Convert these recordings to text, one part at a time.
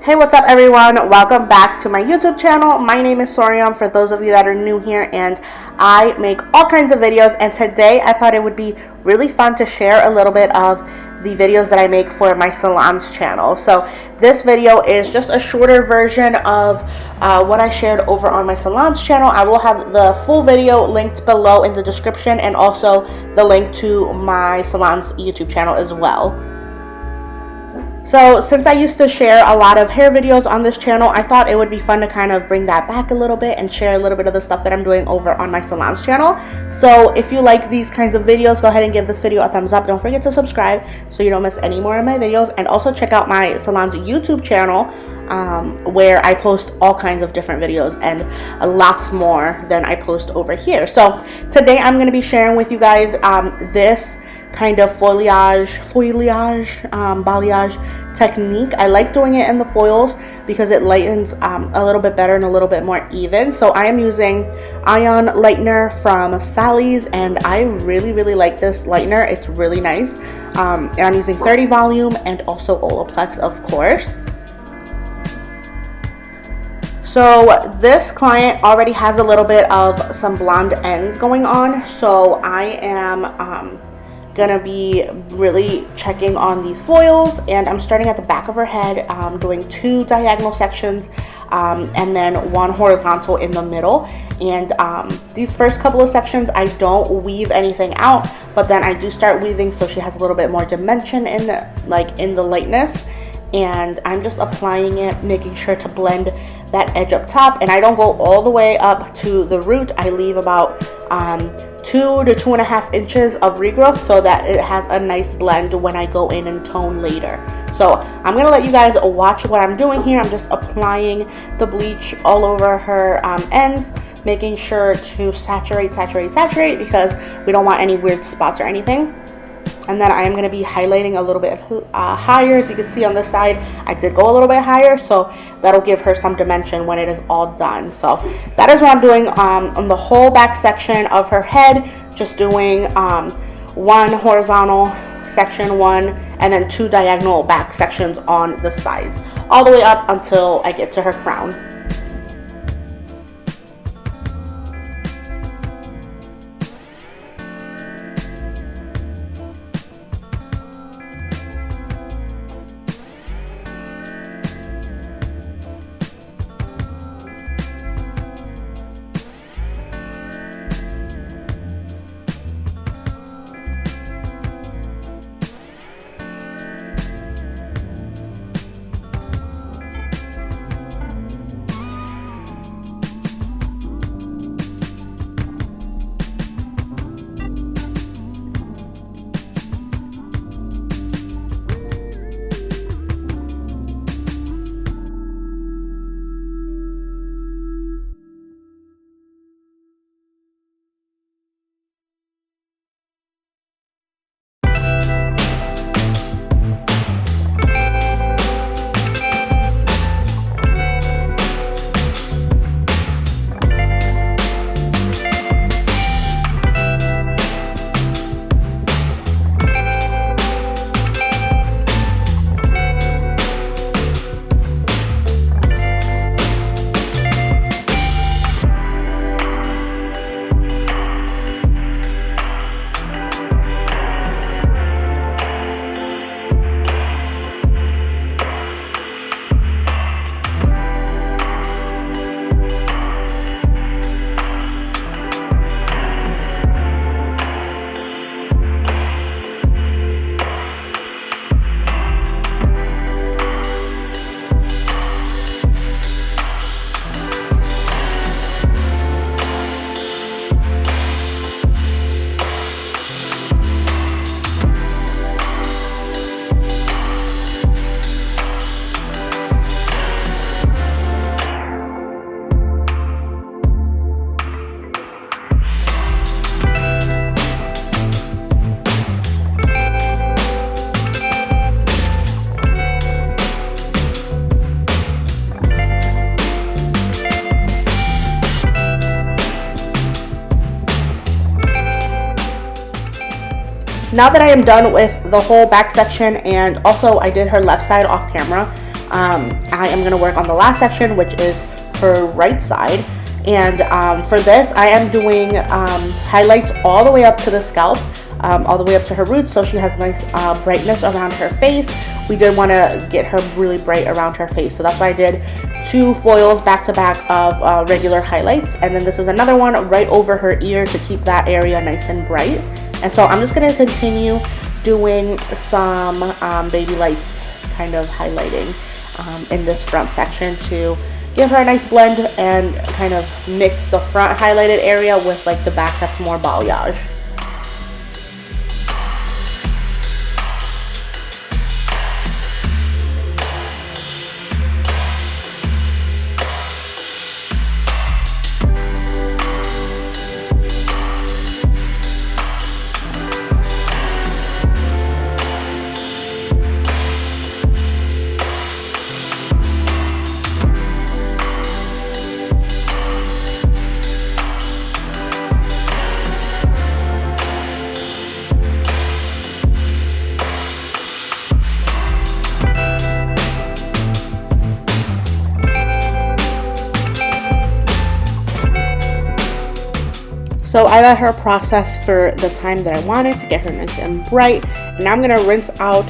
Hey, what's up everyone? Welcome back to my YouTube channel. My name is Soriam for those of you that are new here, and I make all kinds of videos, and today I thought it would be really fun to share a little bit of the videos that I make for my salon's channel. So this video is just a shorter version of what I shared over on my salon's channel. I will have the full video linked below in the description, and also the link to my salon's YouTube channel as well. So since I used to share a lot of hair videos on this channel, I thought it would be fun to kind of bring that back a little bit and share a little bit of the stuff that I'm doing over on my salon's channel. So if you like these kinds of videos, go ahead and give this video a thumbs up. Don't forget to subscribe so you don't miss any more of my videos, and also check out my salon's YouTube channel where I post all kinds of different videos and lots more than I post over here. So today I'm going to be sharing with you guys this kind of balayage technique. I like doing it in the foils because it lightens a little bit better and a little bit more even. So I am using ion lightener from Sally's, and I really like this lightener. It's really nice. And I'm using 30 volume and also Olaplex, of course. So this client already has a little bit of some blonde ends going on, so I am gonna be really checking on these foils, and I'm starting at the back of her head, doing 2 diagonal sections and then 1 horizontal in the middle. And these first couple of sections I don't weave anything out, but then I do start weaving so she has a little bit more dimension in the lightness. And I'm just applying it, making sure to blend that edge up top, and I don't go all the way up to the root. I leave about 2 to 2.5 inches of regrowth so that it has a nice blend when I go in and tone later. So I'm gonna let you guys watch what I'm doing here. I'm just applying the bleach all over her ends, making sure to saturate because we don't want any weird spots or anything. And then I am going to be highlighting a little bit higher. As you can see on this side, I did go a little bit higher, so that'll give her some dimension when it is all done. So that is what I'm doing on the whole back section of her head, just doing 1 horizontal section, 1, and then 2 diagonal back sections on the sides, all the way up until I get to her crown. Now that I am done with the whole back section, and also I did her left side off camera, I am going to work on the last section, which is her right side. And for this, I am doing highlights all the way up to the scalp, all the way up to her roots, so she has nice brightness around her face. We did want to get her really bright around her face, so that's why I did 2 foils back to back of regular highlights, and then this is another one right over her ear to keep that area nice and bright. And so I'm just going to continue doing some baby lights kind of highlighting in this front section to give her a nice blend and kind of mix the front highlighted area with like the back that's more balayage. So I let her process for the time that I wanted to get her nice and bright. And now I'm going to rinse out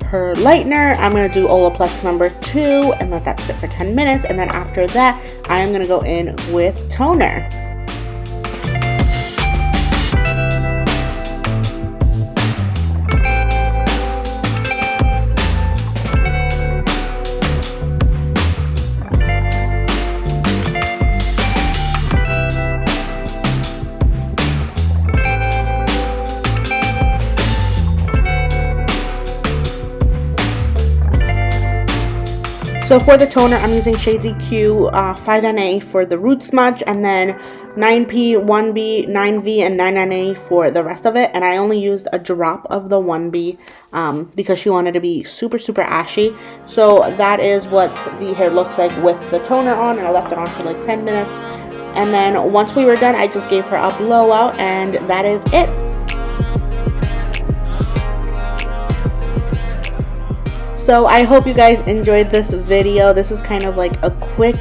her lightener. I'm going to do Olaplex number 2 and let that sit for 10 minutes. And then after that, I am going to go in with toner. So for the toner, I'm using Shades EQ 5NA for the root smudge, and then 9P, 1B, 9V, and 9NA for the rest of it. And I only used a drop of the 1B because she wanted to be super, super ashy. So that is what the hair looks like with the toner on, and I left it on for like 10 minutes. And then once we were done, I just gave her a blowout, and that is it. So I hope you guys enjoyed this video. This is kind of like a quick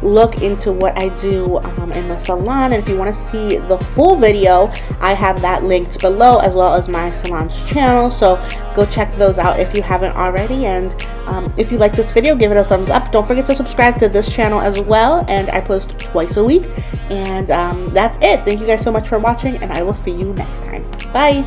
look into what I do in the salon. And if you want to see the full video, I have that linked below, as well as my salon's channel. So go check those out if you haven't already. And if you like this video, give it a thumbs up. Don't forget to subscribe to this channel as well. And I post twice a week. And that's it. Thank you guys so much for watching, and I will see you next time. Bye.